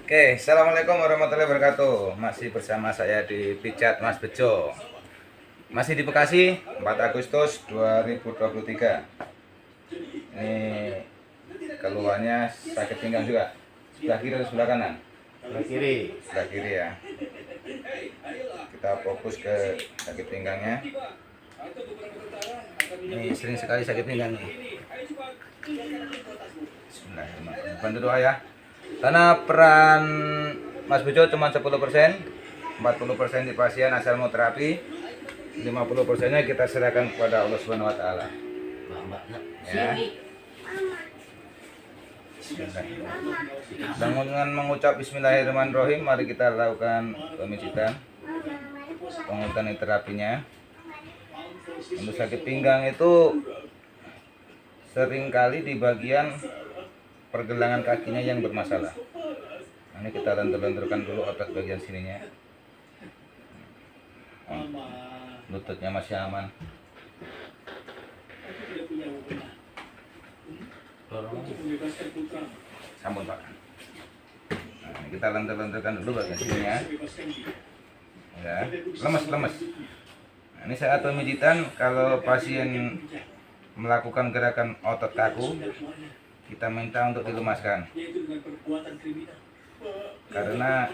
Oke, assalamualaikum warahmatullahi wabarakatuh. Masih bersama saya di Pijat Mas Bejo. Masih di Bekasi, 4 Agustus 2023. Ini keluarnya sakit pinggang juga. Sebelah kiri atau sebelah kanan? Sebelah kiri. Sebelah kiri ya. Kita fokus ke sakit pinggangnya. Ini sering sekali sakit pinggang nih. Bismillahirrahmanirrahim. Bantu doa ya. Karena peran Mas Bejo cuma 10%, 40% di pasien asal mau terapi, 50%-nya kita serahkan kepada Allah Subhanahu wa taala. Ya. Dengan mengucap bismillahirrahmanirrahim, mari kita lakukan pemijitan. Pengurutan terapinya. Untuk sakit pinggang itu seringkali di bagian pergelangan kakinya yang bermasalah. Nah, ini kita lentur-lenturkan dulu otot bagian sininya. Lututnya masih aman. Sambung Pak. Nah, ini kita lentur-lenturkan dulu bagian sininya. Ya, lemes. Nah, ini saat pemijitan kalau pasien melakukan gerakan otot kaku, kita minta untuk dilemaskan, karena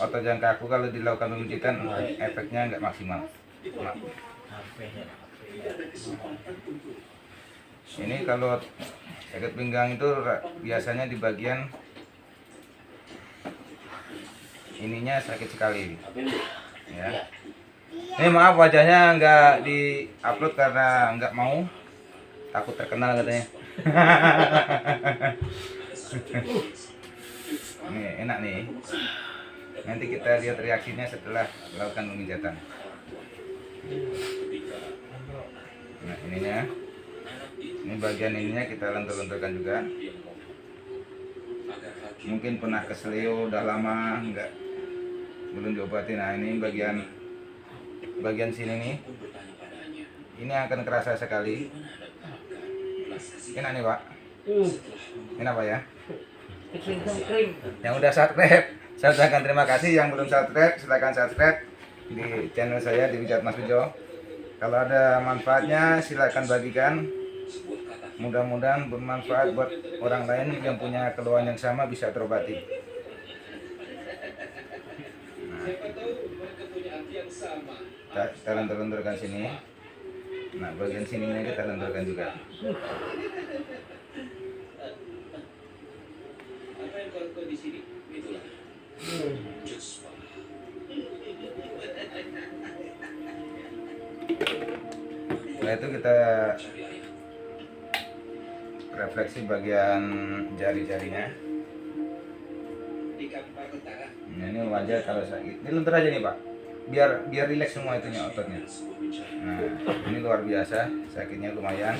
otot yang kaku kalau dilakukan pemijitan efeknya nggak maksimal. Ini kalau sakit pinggang itu biasanya di bagian ininya sakit sekali ya. Ini maaf wajahnya nggak di-upload karena nggak mau, takut terkenal katanya. Ini enak nih. Nanti kita lihat reaksinya setelah melakukan pemijatan. Nah ininya, ini bagian ininya kita lentur-lenturkan juga. Mungkin pernah keselio udah lama belum diobati. Nah ini bagian sini nih, ini akan kerasa sekali. Enak nih Pak. Ini apa ya? Yang udah subscribe, saya ucapkan terima kasih. Yang belum subscribe, silakan subscribe di channel saya di Pijat Mas Bejo. Kalau ada manfaatnya silakan bagikan. Mudah-mudahan bermanfaat buat orang lain yang punya keluhan yang sama bisa terobati. Nah, kita lentur-lenturkan sini. Nah, bagian sininya kita lenturkan juga. Setelah itu kita refleksi bagian jari-jarinya. Nah, ini wajah kalau sakit. Ini lentur aja nih Pak. Biar rileks semua itunya ototnya. Nah, ini luar biasa, sakitnya lumayan.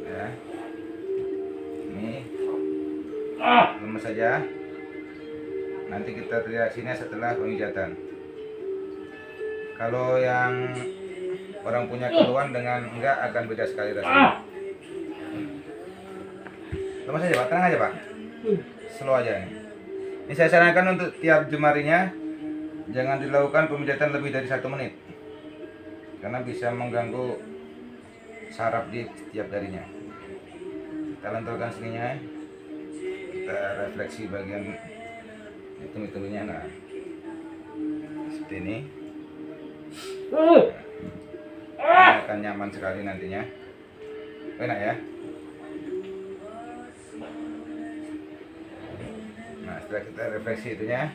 Ya. Ini lemes saja. Nanti kita reaksinya setelah pemijatan. Kalau yang orang punya keluhan dengan enggak akan beda sekali rasanya. Lemes aja Pak, tenang aja Pak. Slow aja nih. Ini saya sarankan untuk tiap jemarinya jangan dilakukan pemijatan lebih dari 1 menit, karena bisa mengganggu saraf di setiap jarinya. Kita lenturkan sininya, kita refleksi bagian itu-itunya. Nah, seperti ini. Ini akan nyaman sekali nantinya. Enak ya. Nah, setelah kita refleksi itunya,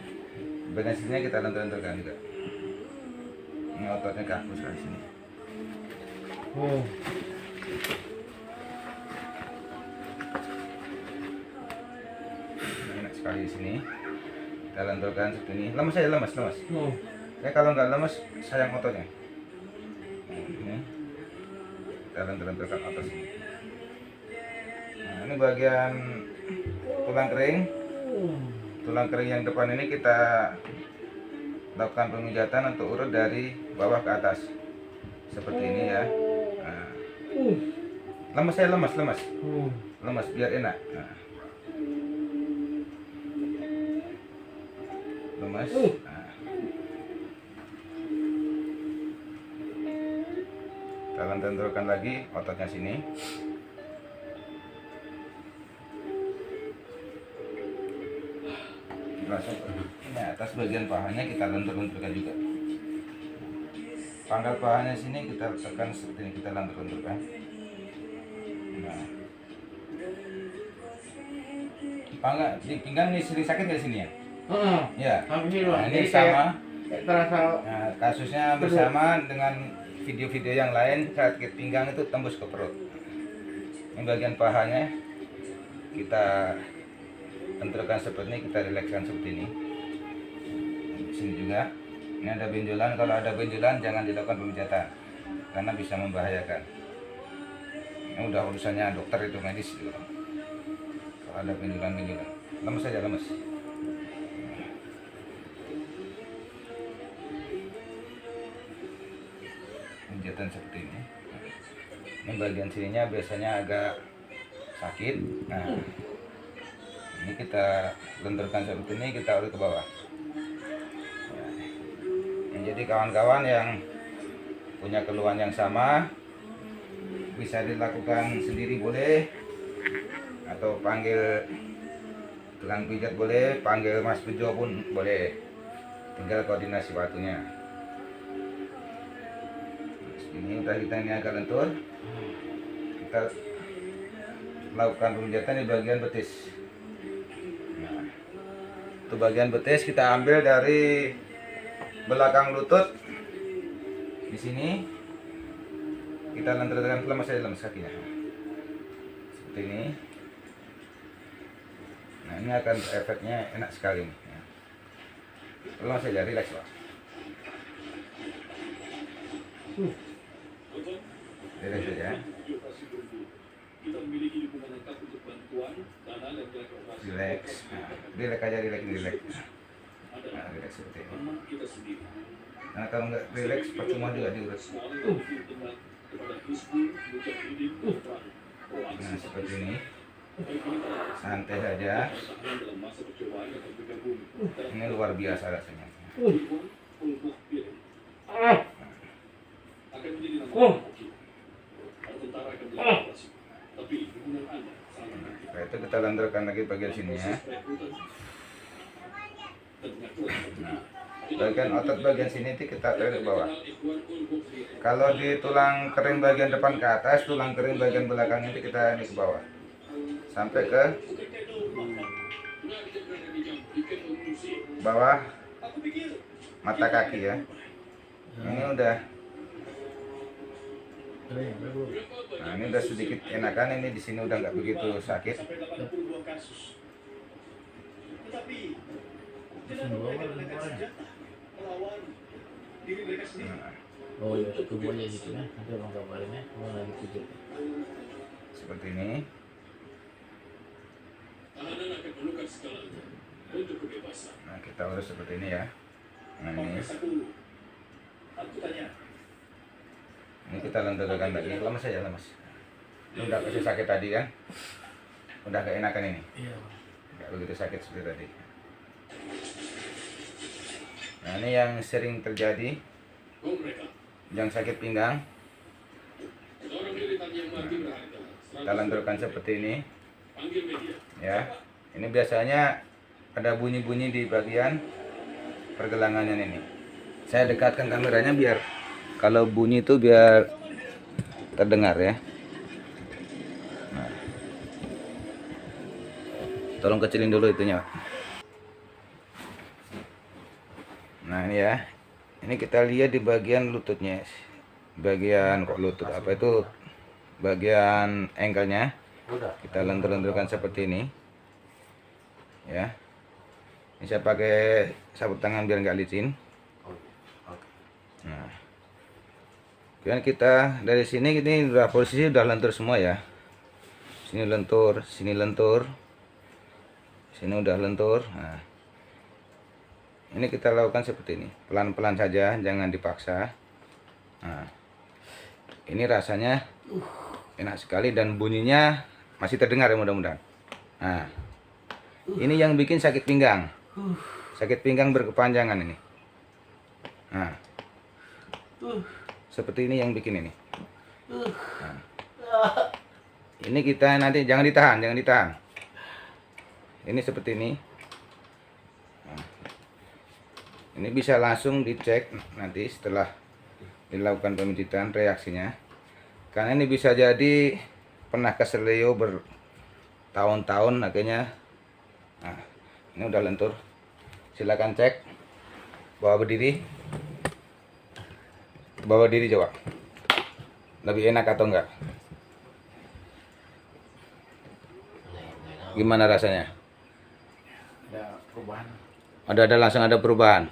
bagian sininya kita lentur-lenturkan juga. Ini ototnya kaku sekali sini. Enak sekali di sini. Kita lenturkan seperti ini. Lemes aja, lemes. Ya kalau nggak lemes, sayang ototnya. Ini kita lentur-lenturkan otot sini. Nah, ini bagian tulang kering. Tulang kering yang depan ini kita lakukan pemijatan untuk urut dari bawah ke atas seperti ini ya. Nah, Lemas saya lemas, lemas biar enak. Nah, lemas. Nah. Kita lenturkan lagi ototnya sini. Langsung ini atas bagian pahanya kita lenturkan juga. Pangkal pahanya sini kita tekan seperti ini, kita lenturkan. Nah, pangkal di pinggang ini sering sakit nggak sini ya? Ya. Nah, ini sama. Nah, kasusnya bersama dengan video-video yang lain, sakit pinggang itu tembus ke perut. Ini bagian pahanya kita lenturkan seperti ini, kita rilekskan seperti ini. Di sini juga. Ini ada benjolan, kalau ada benjolan jangan dilakukan pemijatan karena bisa membahayakan. Ini udah urusannya dokter itu, medis gitu. Kalau ada benjolan-benjolan, lemes saja, lemes. Pemijatan seperti ini. Ini bagian sininya biasanya agak sakit. Nah, ini kita lenturkan seperti ini, kita urut ke bawah. Jadi kawan-kawan yang punya keluhan yang sama bisa dilakukan sendiri boleh, atau panggil tukang pijat boleh, panggil Mas Bejo pun boleh, tinggal koordinasi waktunya. Ini udah kita ini agak lentur, kita lakukan pemijatan di bagian betis. Nah, itu bagian betis kita ambil dari belakang lutut, di sini kita lenturkan, lemas saja, lemas kakinya seperti ini. Nah, ini akan efeknya enak sekali nih. Lemas saja, rileks Pak. Rileks saja. Rileks, rileks aja, rileks. Nah, rileks seperti ini. Nah, kalau nggak rileks percuma juga diurut. Nah, seperti ini, santai saja. Ini luar biasa rasanya. Nah, itu kita lenturkan lagi bagian sini ya. Nah, bagian otot bagian sini kita tarik ke bawah. Kalau di tulang kering bagian depan ke atas, tulang kering bagian belakang ini kita ini ke bawah sampai ke bawah mata kaki ya. Ini udah, nah ini udah sedikit enakan, ini di sini udah nggak begitu sakit. Oh iya, tubuhnya gitu ya. Nanti orang kabarinnya mau lagi pijat. Seperti ini. Nah, kita urus seperti ini ya. Nah, ini kita lenturkan lagi. Lemas saja, lemas. Udah kasih sakit tadi kan? Udah gak enakan ini. Iya. Gak begitu sakit seperti tadi. Nah, ini yang sering terjadi, yang sakit pinggang. Nah, kita lenturkan seperti ini ya. Ini biasanya ada bunyi-bunyi di bagian pergelangannya ini. Saya dekatkan kameranya biar kalau bunyi itu biar terdengar ya. Nah, tolong kecilin dulu itunya. Nah, ini ya. Ini kita lihat di bagian lututnya. Bagian kok lutut apa itu? Bagian ankle-nya. Kita lentur-lenturkan seperti ini. Ya. Ini saya pakai sabut tangan biar nggak licin. Nah. Kemudian kita dari sini ini udah posisi udah lentur semua ya. Sini lentur, sini lentur. Sini udah lentur. Nah. Ini kita lakukan seperti ini, pelan-pelan saja, jangan dipaksa. Nah, ini rasanya enak sekali dan bunyinya masih terdengar ya mudah-mudahan. Nah, ini yang bikin sakit pinggang. Sakit pinggang berkepanjangan ini. Nah, seperti ini yang bikin ini. Nah, ini kita nanti jangan ditahan. Ini seperti ini. Nah, ini bisa langsung dicek nanti setelah dilakukan pemijitan reaksinya. Karena ini bisa jadi pernah keseleo bertahun-tahun akhirnya. Nah, ini udah lentur. Silakan cek. Bawa berdiri coba. Lebih enak atau enggak? Gimana rasanya? Ada perubahan. Ada langsung ada perubahan.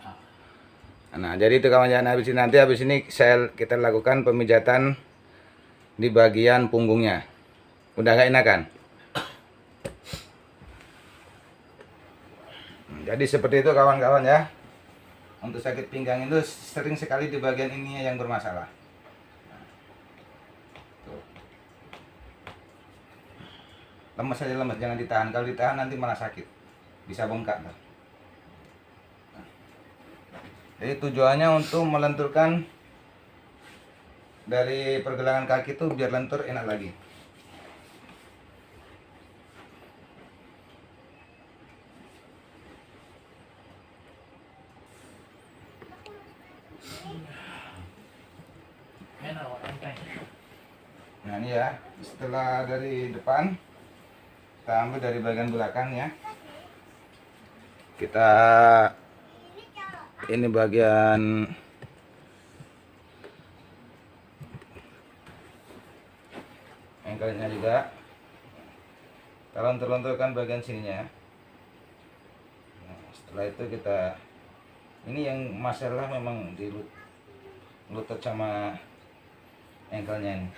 Nah, jadi itu kawan jangan habis ini kita lakukan pemijatan di bagian punggungnya. Udah gak enak kan? Jadi seperti itu kawan-kawan ya. Untuk sakit pinggang itu sering sekali di bagian ini yang bermasalah. Tuh. Lemes saja, jangan ditahan. Kalau ditahan nanti malah sakit. Bisa bengkak. Jadi tujuannya untuk melenturkan dari pergelangan kaki itu biar lentur enak lagi. Nah ini ya, setelah dari depan kita ambil dari bagian belakang ya. Kita ini bagian engkelnya juga. Kita lontur-lonturkan bagian sininya. Nah, setelah itu kita ini yang masalah memang di lutut sama engkelnya ini.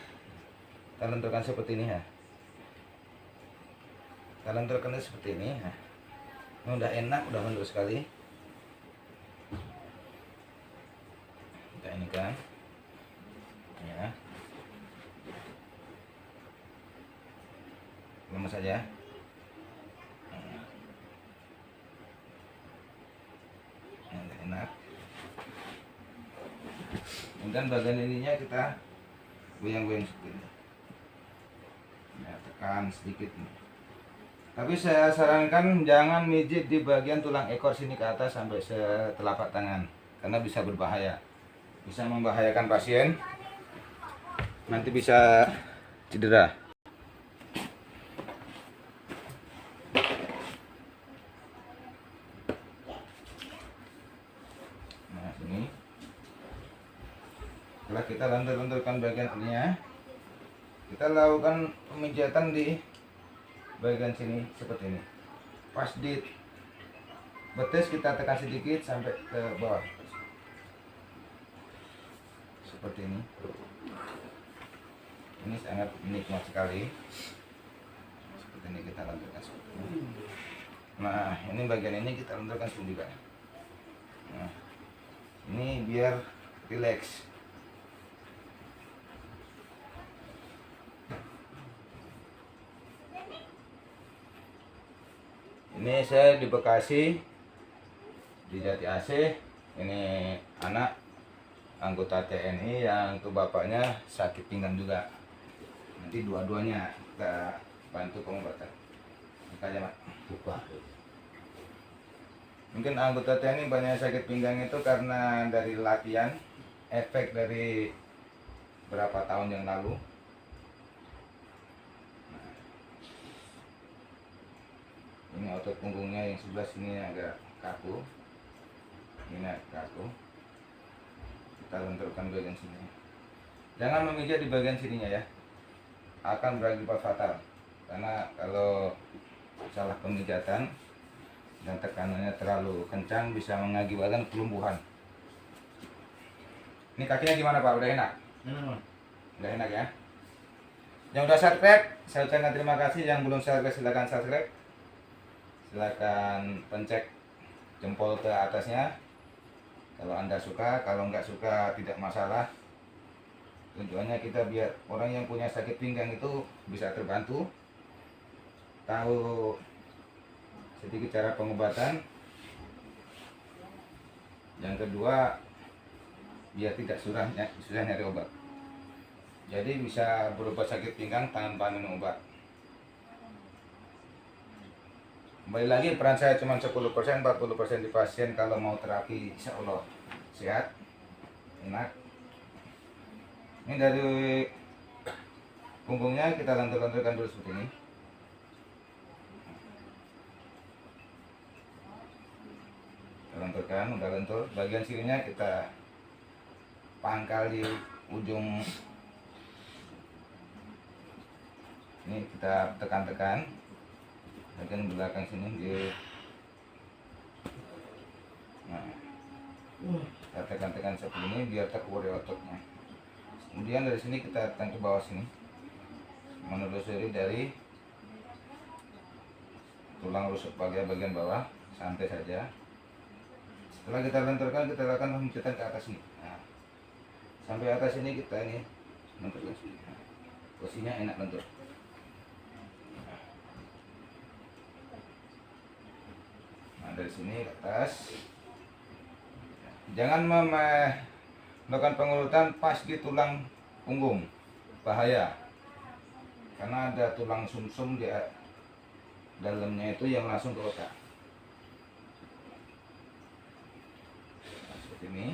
Kita lenturkan seperti ini ya. Kita lenturkan seperti ini. Nah, ini udah enak, udah lentur sekali. Kita ini kan ya, lemes saja. Udah enak. Kemudian bagian ininya kita goyang-goyang seperti ini ya, tekan sedikit. Tapi saya sarankan jangan mijit di bagian tulang ekor sini ke atas sampai setelapak tangan, karena bisa berbahaya. Bisa membahayakan pasien, nanti bisa cedera. Nah sini, setelah kita lentur-lenturkan bagian ini ya, kita lakukan pemijatan di bagian sini seperti ini. Pas di betis kita tekan sedikit sampai ke bawah. Seperti ini. Ini sangat nikmat sekali. Seperti ini kita lenturkan seperti ini. Nah, ini bagian ini kita lenturkan juga. Nah, ini biar rileks. Ini saya di Bekasi, di Jati AC. Ini anak anggota TNI yang itu bapaknya sakit pinggang juga. Nanti dua-duanya kita bantu pengobatan. Kita aja, Mak. Lupa. Mungkin anggota TNI banyak sakit pinggang itu karena dari latihan, efek dari berapa tahun yang lalu. Ini otot punggungnya yang sebelah sini agak kaku. Ini agak kaku. Kita lenturkan bagian sini. Jangan memijat di bagian sininya ya. Akan berakibat fatal. Karena kalau salah pemijatan dan tekanannya terlalu kencang bisa mengakibatkan kelumpuhan. Ini kakinya gimana Pak? Udah enak? Udah enak ya? Yang udah subscribe, saya ucapkan terima kasih. Yang belum subscribe silahkan subscribe. Silahkan pencet jempol ke atasnya kalau Anda suka. Kalau nggak suka tidak masalah, Tujuannya kita biar orang yang punya sakit pinggang itu bisa terbantu, tahu sedikit cara pengobatan. Yang kedua, biar tidak susah nyari obat. Jadi bisa berobat sakit pinggang tanpa minum obat. Kembali lagi, peran saya cuma 10%, 40% di pasien. Kalau mau terapi insya Allah sehat, enak. Ini dari punggungnya kita lentur-lenturkan dulu seperti ini. Kita lenturkan, udah lentur. Bagian sininya kita pangkal di ujung. Ini kita tekan-tekan. Bagian belakang sini di. Nah, kita tekan-tekan seperti ini biar terkuat ototnya. Kemudian dari sini kita tekan ke bawah sini, menelusuri dari tulang rusuk bagian bawah, santai saja. Setelah kita lenturkan, kita lakukan pemijatan ke atas ini. Nah, sampai atas ini kita ini lenturkan. Nah, posisinya enak lentur. Nah, dari sini ke atas. Jangan melakukan pengurutan pas di tulang punggung, bahaya. Karena ada tulang sumsum di dalamnya itu yang langsung ke otak. Nah, seperti ini.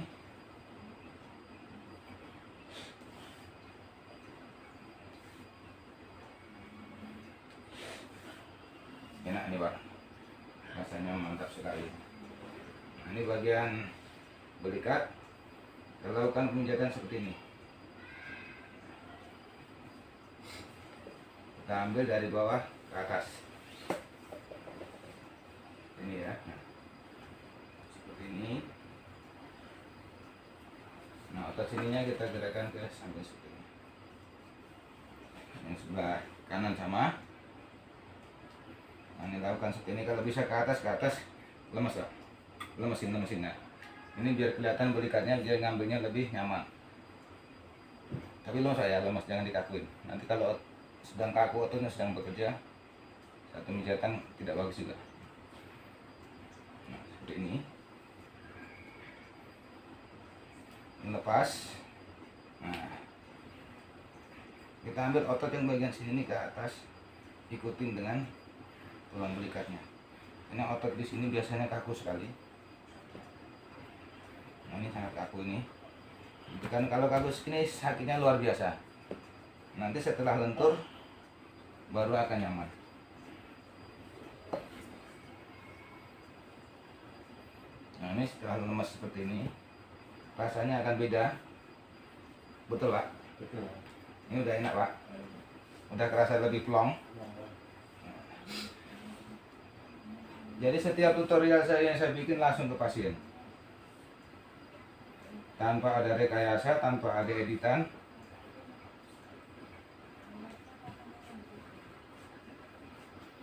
Enak nih Pak, rasanya mantap sekali. Nah, ini bagian belikat. Kita lakukan pemijatan seperti ini. Kita ambil dari bawah ke atas. Ini ya. Nah, seperti ini. Nah, otot sininya kita gerakkan ke samping seperti ini. Yang sebelah kanan sama. Nah, ini lakukan seperti ini. Kalau bisa ke atas, lemes lah. Lemesin. Nah, ini biar kelihatan belikatnya, biar ngambilnya lebih nyaman. Tapi lemes, jangan dikakuin. Nanti kalau sedang kaku atau sedang bekerja, satu mijatan tidak bagus juga. Nah, seperti ini. Lepas. Nah, kita ambil otot yang bagian sini ke atas, ikutin dengan tulang belikatnya. Ini otot di sini biasanya kaku sekali. Nah, ini sangat kaku ini. Itu kan kalau kaku segini sakitnya luar biasa. Nanti setelah lentur baru akan nyaman. Nah, ini setelah lemas seperti ini, rasanya akan beda. Betul Pak? Betul. Ini udah enak Pak. Udah kerasa lebih plong. Jadi setiap tutorial saya yang saya bikin langsung ke pasien, tanpa ada rekayasa, tanpa ada editan.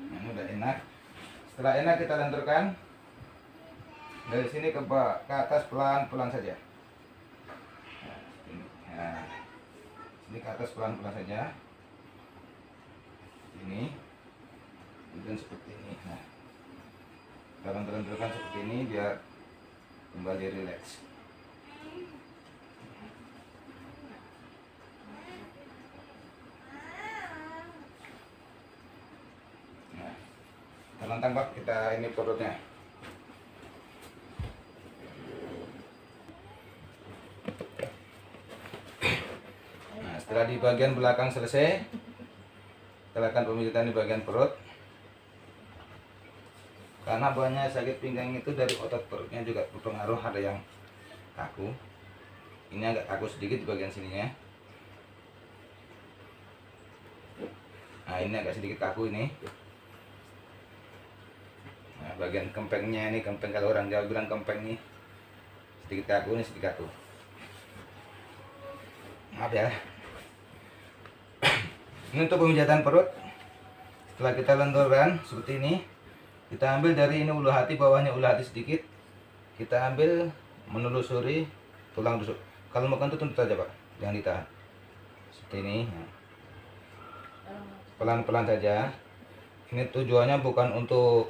Nah, ini udah enak. Setelah enak kita lenturkan dari sini ke atas pelan-pelan saja. Nah, sini ke atas pelan-pelan saja. Ini, kemudian seperti ini. Nah, kita lenturkan seperti ini biar kembali rileks. Nantang Pak, kita ini perutnya. Nah, setelah di bagian belakang selesai, kita lakukan pemijatan di bagian perut. Karena banyak sakit pinggang itu dari otot perutnya juga berpengaruh, ada yang kaku. Ini agak kaku sedikit di bagian sininya. Nah, ini agak sedikit kaku ini. Nah, bagian kempengnya ini, kempeng kalau orang Jawa bilang kempeng nih, sedikit kaku, ini sedikit kaku. Maaf ya. Ini untuk pemijatan perut. Setelah kita lenturkan seperti ini, kita ambil dari ini ulu hati, bawahnya ulu hati sedikit. Kita ambil menelusuri tulang rusuk. Kalau makan itu tuntut saja Pak, jangan ditahan. seperti ini. Pelan-pelan saja. Ini tujuannya bukan untuk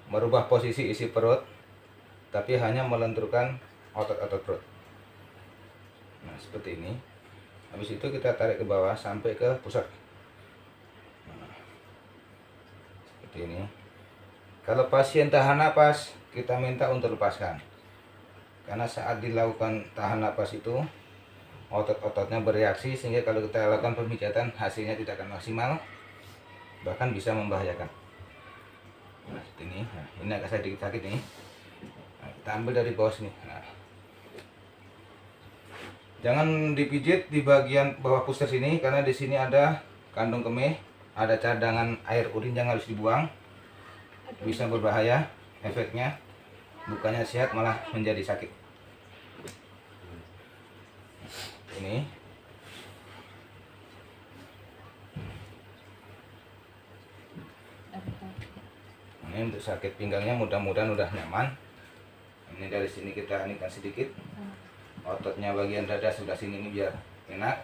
merubah posisi isi perut, tapi hanya melenturkan otot-otot perut. Nah, seperti ini. Habis itu kita tarik ke bawah sampai ke pusat. Nah, seperti ini. Kalau pasien tahan napas, kita minta untuk lepaskan. Karena saat dilakukan tahan napas itu, otot-ototnya bereaksi sehingga kalau kita lakukan pemijatan hasilnya tidak akan maksimal, bahkan bisa membahayakan. Nah, seperti ini. Nah, ini agak sedikit sakit nih. Nah, kita ambil dari bawah sini. Nah, jangan dipijit di bagian bawah pusar sini karena di sini ada kandung kemih, ada cadangan air urin yang harus dibuang. Bisa berbahaya efeknya, bukannya sehat malah menjadi sakit. Ini untuk sakit pinggangnya mudah-mudahan udah nyaman. Ini dari sini kita anikan sedikit, ototnya bagian dada sebelah sini ini biar enak.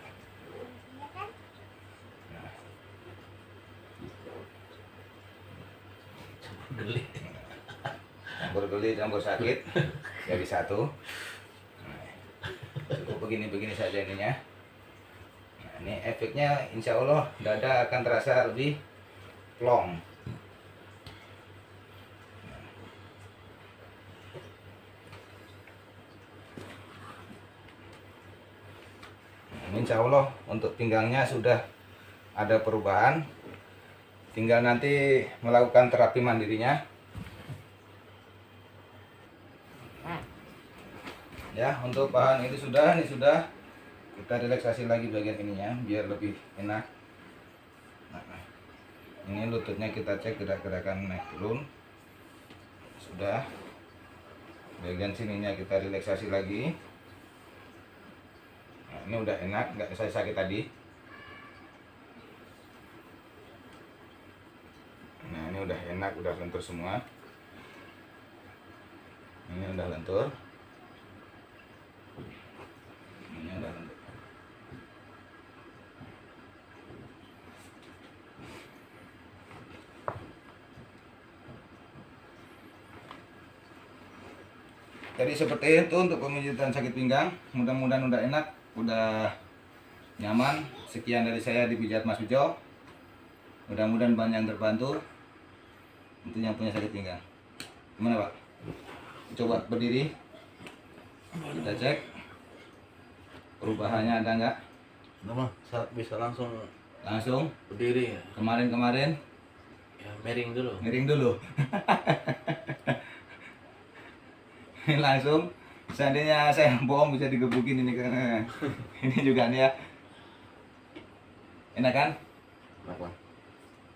Campur geli, campur sakit jadi satu. Cukup begini saja ininya. Nah, ini efeknya insya Allah dada akan terasa lebih plong. Insya Allah untuk pinggangnya sudah ada perubahan, tinggal nanti melakukan terapi mandirinya ya. Untuk bahan ini sudah kita relaksasi lagi bagian ininya biar lebih enak. Nah, ini lututnya kita cek gerak-gerakan naik turun sudah. Bagian sininya kita relaksasi lagi. Nah, ini udah enak, nggak sakit tadi. Nah, ini udah enak, udah lentur semua. Ini udah lentur. Ini udah lentur. Jadi seperti itu untuk pemijatan sakit pinggang. Mudah-mudahan udah enak, udah nyaman. Sekian dari saya di Pijat Mas Ujo. Mudah-mudahan banyak yang terbantu untuk yang punya sakit pinggang. Gimana Pak? Coba berdiri, kita cek perubahannya ada nggak? Nama bisa langsung berdiri ya. Kemarin Ya, miring dulu. Langsung, seandainya saya bohong bisa digebukin ini karena ini juga nih ya. Enak kan? Apa?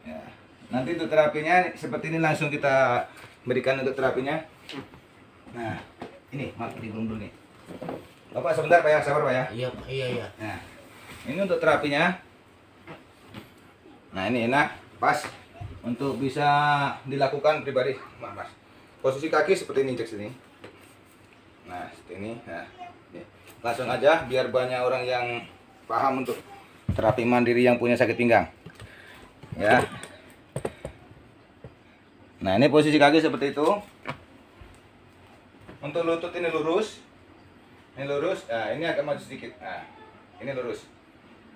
Ya. Nanti untuk terapinya seperti ini langsung kita berikan untuk terapinya. Nah, ini maaf digulung dulu nih. Bapak sebentar Pak ya, sabar Pak ya. Iya Pak, iya. Nah, ini untuk terapinya. Nah, ini enak, pas untuk bisa dilakukan pribadi, Mas. Posisi kaki seperti ini cek sini. Nah, seperti ini. Nah, ini. Langsung aja biar banyak orang yang paham untuk terapi mandiri yang punya sakit pinggang. Ya. Nah, ini posisi kaki seperti itu. Untuk lutut ini lurus. Ini lurus. Nah, ini agak maju sedikit. Nah, ini lurus.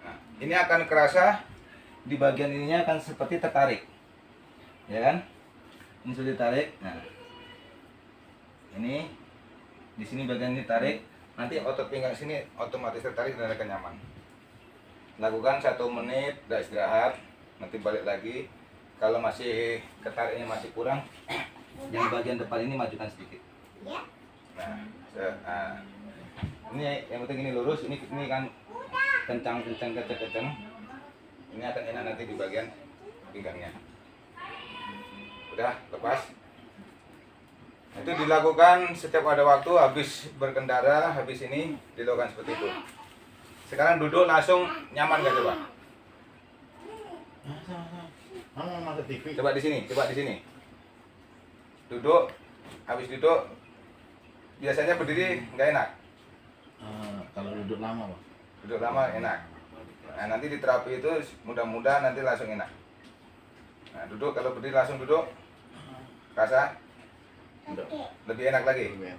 Nah, ini akan kerasa di bagian ininya akan seperti tertarik. Ya kan? Ini sudah ditarik. Nah. Ini di sini bagian ini tarik. Nanti otot pinggang sini otomatis tertarik dan akan nyaman. Lakukan 1 menit, udah istirahat. Nanti balik lagi. Kalau masih ketariknya masih kurang, yang bagian depan ini majukan sedikit. Nah, ini yang penting ini lurus, ini kan kencang. Ini akan enak nanti di bagian pinggangnya. Udah lepas. Itu dilakukan setiap ada waktu, habis berkendara, habis ini dilakukan seperti itu. Sekarang duduk langsung nyaman gak coba? Masuk TV. Coba di sini. Duduk, habis duduk biasanya berdiri nggak enak. Kalau duduk lama Pak. Duduk lama enak. Nah, nanti di terapi itu mudah-mudahan nanti langsung enak. Nah, duduk, kalau berdiri langsung duduk. Rasa Udah. lebih enak lagi. Iya.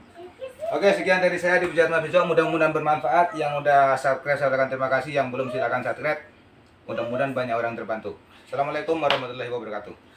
Oke, sekian dari saya di Pijat Mas Besok. Mudah-mudahan bermanfaat. Yang udah subscribe, saya ucapkan terima kasih. Yang belum, silakan subscribe. Mudah-mudahan banyak orang terbantu. Assalamualaikum warahmatullahi wabarakatuh.